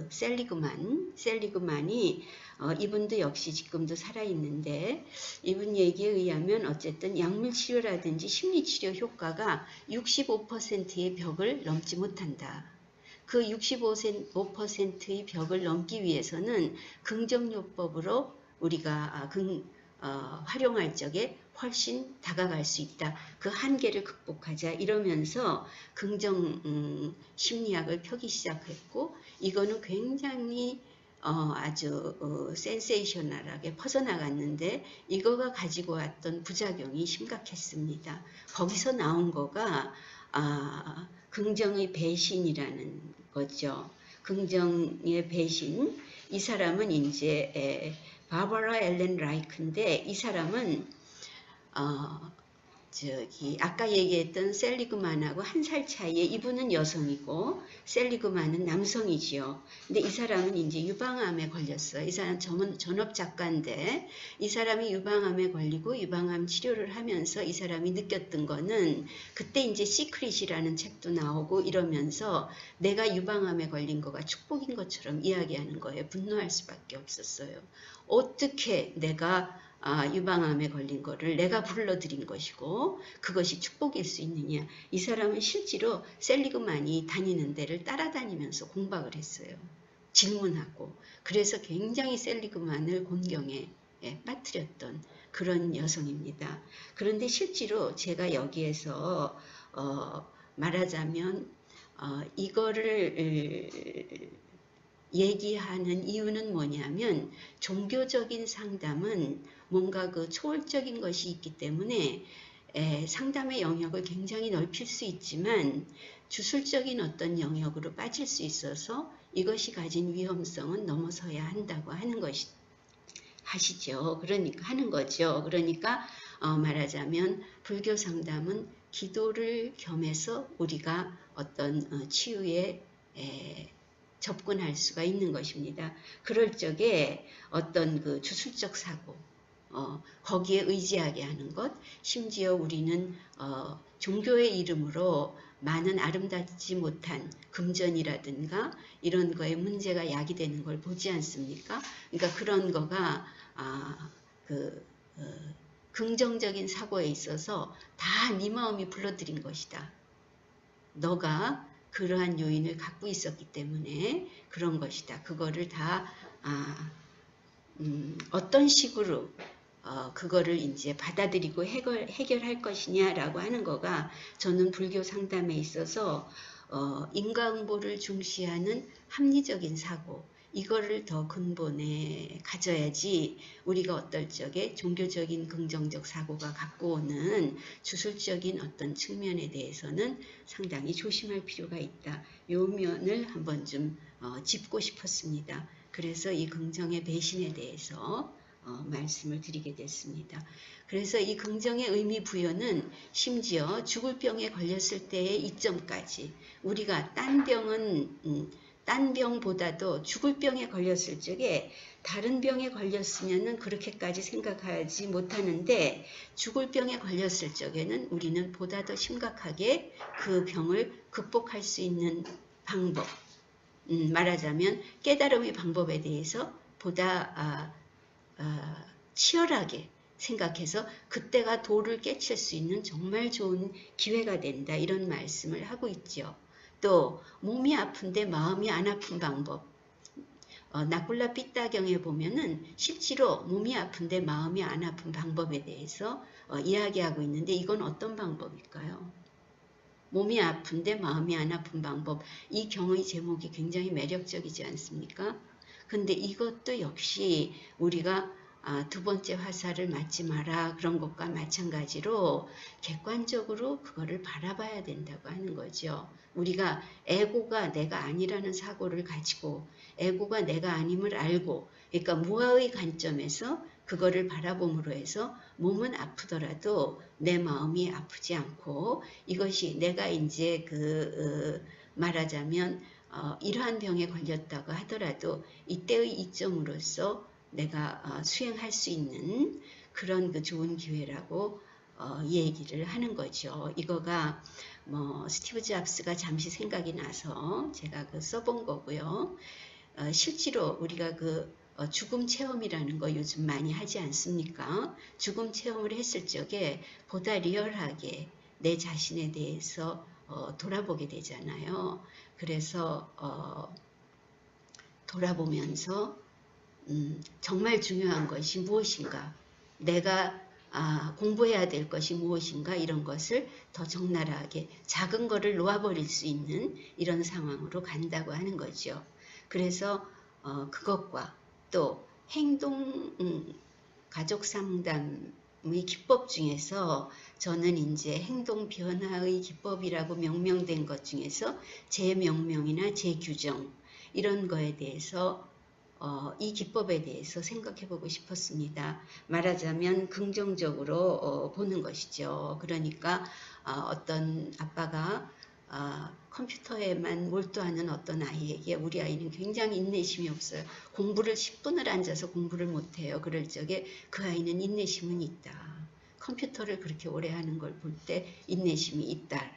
셀리그만이 이분도 역시 지금도 살아있는데 이분 얘기에 의하면 어쨌든 약물치료라든지 심리치료 효과가 65%의 벽을 넘지 못한다. 그 65%의 벽을 넘기 위해서는 긍정요법으로 우리가 활용할 적에 훨씬 다가갈 수 있다. 그 한계를 극복하자 이러면서 긍정 심리학을 펴기 시작했고 이거는 굉장히 아주 센세이셔널하게 퍼져나갔는데 이거가 가지고 왔던 부작용이 심각했습니다. 거기서 나온 거가 긍정의 배신이라는 거죠. 긍정의 배신. 이 사람은 이제 바버라 엘렌 라이크인데 이 사람은 아까 얘기했던 셀리그만하고 한 살 차이에 이분은 여성이고 셀리그만은 남성이지요. 근데 이 사람은 이제 유방암에 걸렸어요. 이 사람 전업 작가인데 이 사람이 유방암에 걸리고 유방암 치료를 하면서 이 사람이 느꼈던 거는 그때 이제 시크릿이라는 책도 나오고 이러면서 내가 유방암에 걸린 거가 축복인 것처럼 이야기하는 거예요. 분노할 수밖에 없었어요. 어떻게 내가 유방암에 걸린 거를 내가 불러들인 것이고 그것이 축복일 수 있느냐. 이 사람은 실제로 셀리그만이 다니는 데를 따라다니면서 공박을 했어요. 질문하고. 그래서 굉장히 셀리그만을 곤경에 빠뜨렸던 그런 여성입니다. 그런데 실제로 제가 여기에서 말하자면 이거를 얘기하는 이유는 뭐냐면 종교적인 상담은 뭔가 그 초월적인 것이 있기 때문에 상담의 영역을 굉장히 넓힐 수 있지만 주술적인 어떤 영역으로 빠질 수 있어서 이것이 가진 위험성은 넘어서야 한다고 하는 것이 하시죠. 그러니까 하는 거죠. 그러니까 말하자면 불교 상담은 기도를 겸해서 우리가 어떤 치유의 접근할 수가 있는 것입니다. 그럴 적에 어떤 그 주술적 사고, 거기에 의지하게 하는 것, 심지어 우리는 종교의 이름으로 많은 아름답지 못한 금전이라든가 이런 거에 문제가 야기되는 걸 보지 않습니까? 그러니까 그런 거가 긍정적인 사고에 있어서 다 네 마음이 불러들인 것이다. 너가 그러한 요인을 갖고 있었기 때문에 그런 것이다. 그거를 다 어떤 식으로 그거를 이제 받아들이고 해결할 것이냐라고 하는 거가 저는 불교 상담에 있어서 인과응보를 중시하는 합리적인 사고, 이거를 더 근본에 가져야지 우리가 어떨 적에 종교적인 긍정적 사고가 갖고 오는 주술적인 어떤 측면에 대해서는 상당히 조심할 필요가 있다. 요 면을 한번 좀 짚고 싶었습니다. 그래서 이 긍정의 배신에 대해서 말씀을 드리게 됐습니다. 그래서 이 긍정의 의미 부여는 심지어 죽을 병에 걸렸을 때의 이점까지, 우리가 딴 병보다도 죽을 병에 걸렸을 적에 다른 병에 걸렸으면 그렇게까지 생각하지 못하는데, 죽을 병에 걸렸을 적에는 우리는 보다 더 심각하게 그 병을 극복할 수 있는 방법, 말하자면 깨달음의 방법에 대해서 보다 치열하게 생각해서 그때가 도를 깨칠 수 있는 정말 좋은 기회가 된다, 이런 말씀을 하고 있죠. 또 몸이 아픈데 마음이 안 아픈 방법, 나콜라 삐따경에 보면은 실제로 몸이 아픈데 마음이 안 아픈 방법에 대해서 이야기하고 있는데, 이건 어떤 방법일까요? 몸이 아픈데 마음이 안 아픈 방법, 이 경의 제목이 굉장히 매력적이지 않습니까? 근데 이것도 역시 우리가 두 번째 화살을 맞지 마라, 그런 것과 마찬가지로 객관적으로 그거를 바라봐야 된다고 하는 거죠. 우리가 에고가 내가 아니라는 사고를 가지고 에고가 내가 아님을 알고, 그러니까 무아의 관점에서 그거를 바라봄으로 해서 몸은 아프더라도 내 마음이 아프지 않고, 이것이 내가 이제 말하자면 이러한 병에 걸렸다고 하더라도 이때의 이점으로서 내가 수행할 수 있는 그런 그 좋은 기회라고 얘기를 하는 거죠. 이거가 스티브 잡스가 잠시 생각이 나서 제가 써본 거고요. 실제로 우리가 죽음 체험이라는 거 요즘 많이 하지 않습니까? 죽음 체험을 했을 적에 보다 리얼하게 내 자신에 대해서 돌아보게 되잖아요. 그래서 돌아보면서 정말 중요한 것이 무엇인가, 내가 공부해야 될 것이 무엇인가, 이런 것을 더 적나라하게 작은 거를 놓아버릴 수 있는 이런 상황으로 간다고 하는 거죠. 그래서 그것과 또 행동 가족 상담의 기법 중에서 저는 이제 행동 변화의 기법이라고 명명된 것 중에서 재명명이나 재규정, 이런 거에 대해서 이 기법에 대해서 생각해 보고 싶었습니다. 말하자면 긍정적으로 보는 것이죠. 그러니까 어떤 아빠가 컴퓨터에만 몰두하는 어떤 아이에게, 우리 아이는 굉장히 인내심이 없어요. 공부를 10분을 앉아서 공부를 못해요. 그럴 적에 그 아이는 인내심은 있다. 컴퓨터를 그렇게 오래 하는 걸 볼 때 인내심이 있다.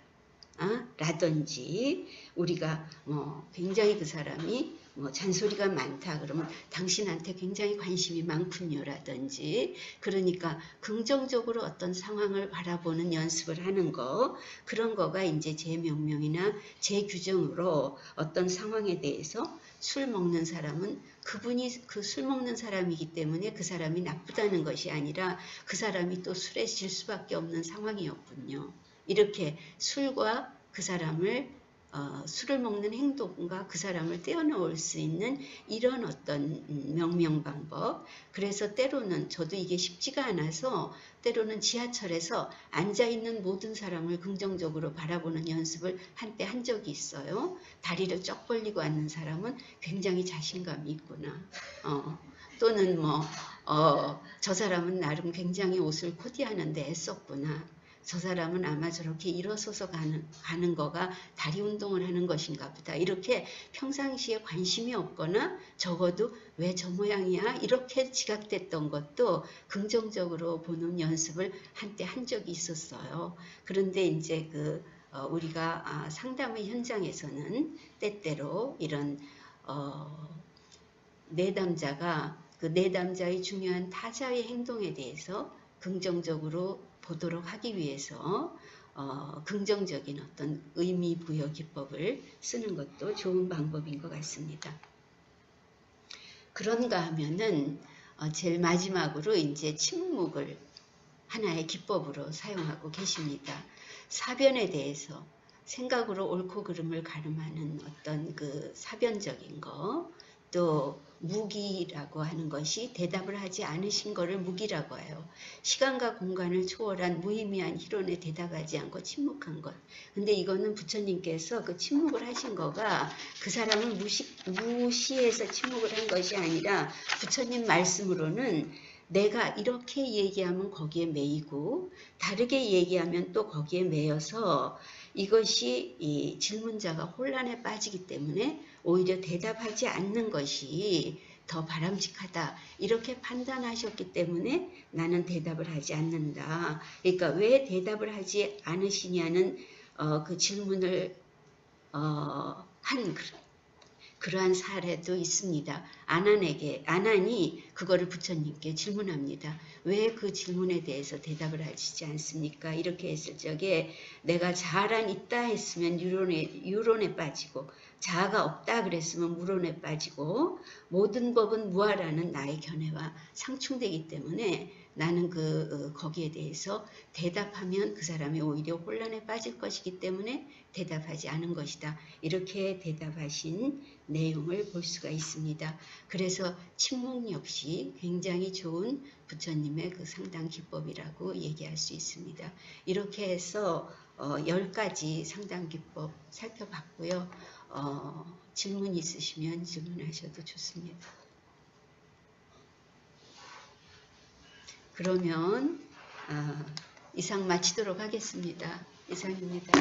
라든지, 우리가 굉장히 그 사람이 잔소리가 많다 그러면 당신한테 굉장히 관심이 많군요 라든지, 그러니까 긍정적으로 어떤 상황을 바라보는 연습을 하는 거, 그런 거가 이제 재명명이나 재규정으로 어떤 상황에 대해서, 술 먹는 사람은 그분이 그 술 먹는 사람이기 때문에 그 사람이 나쁘다는 것이 아니라 그 사람이 또 술에 질 수밖에 없는 상황이었군요. 이렇게 술과 그 사람을 술을 먹는 행동과 그 사람을 떼어놓을 수 있는 이런 어떤 명명 방법. 그래서 때로는 저도 이게 쉽지가 않아서 때로는 지하철에서 앉아있는 모든 사람을 긍정적으로 바라보는 연습을 한때 한 적이 있어요. 다리를 쩍 벌리고 앉는 사람은 굉장히 자신감이 있구나. 또는 저 사람은 나름 굉장히 옷을 코디하는데 애썼구나. 저 사람은 아마 저렇게 일어서서 가는 거가 다리 운동을 하는 것인가 보다. 이렇게 평상시에 관심이 없거나 적어도 왜 저 모양이야? 이렇게 지각됐던 것도 긍정적으로 보는 연습을 한때 한 적이 있었어요. 그런데 이제 우리가 상담의 현장에서는 때때로 이런 내담자가 그 내담자의 중요한 타자의 행동에 대해서 긍정적으로 보도록 하기 위해서 긍정적인 어떤 의미 부여 기법을 쓰는 것도 좋은 방법인 것 같습니다. 그런가 하면은 제일 마지막으로 이제 침묵을 하나의 기법으로 사용하고 계십니다. 사변에 대해서 생각으로 옳고 그름을 가름하는 어떤 그 사변적인 거, 또 무기라고 하는 것이 대답을 하지 않으신 것을 무기라고 해요. 시간과 공간을 초월한 무의미한 희론에 대답하지 않고 침묵한 것. 근데 이거는 부처님께서 그 침묵을 하신 거가 그 사람을 무시해서 침묵을 한 것이 아니라 부처님 말씀으로는 내가 이렇게 얘기하면 거기에 매이고 다르게 얘기하면 또 거기에 매여서 이것이 이 질문자가 혼란에 빠지기 때문에 오히려 대답하지 않는 것이 더 바람직하다. 이렇게 판단하셨기 때문에 나는 대답을 하지 않는다. 그러니까 왜 대답을 하지 않으시냐는 그 질문을 한 그러한 사례도 있습니다. 아난이 그거를 부처님께 질문합니다. 왜 그 질문에 대해서 대답을 하시지 않습니까? 이렇게 했을 적에 내가 자아란 있다 했으면 유론에 빠지고 자아가 없다 그랬으면 무론에 빠지고 모든 법은 무아라는 나의 견해와 상충되기 때문에 나는 거기에 대해서 대답하면 그 사람이 오히려 혼란에 빠질 것이기 때문에 대답하지 않은 것이다. 이렇게 대답하신 내용을 볼 수가 있습니다. 그래서 침묵 역시 굉장히 좋은 부처님의 그 상당 기법이라고 얘기할 수 있습니다. 이렇게 해서 10가지 상당 기법 살펴봤고요. 질문 있으시면 질문하셔도 좋습니다. 그러면 이상 마치도록 하겠습니다. 이상입니다.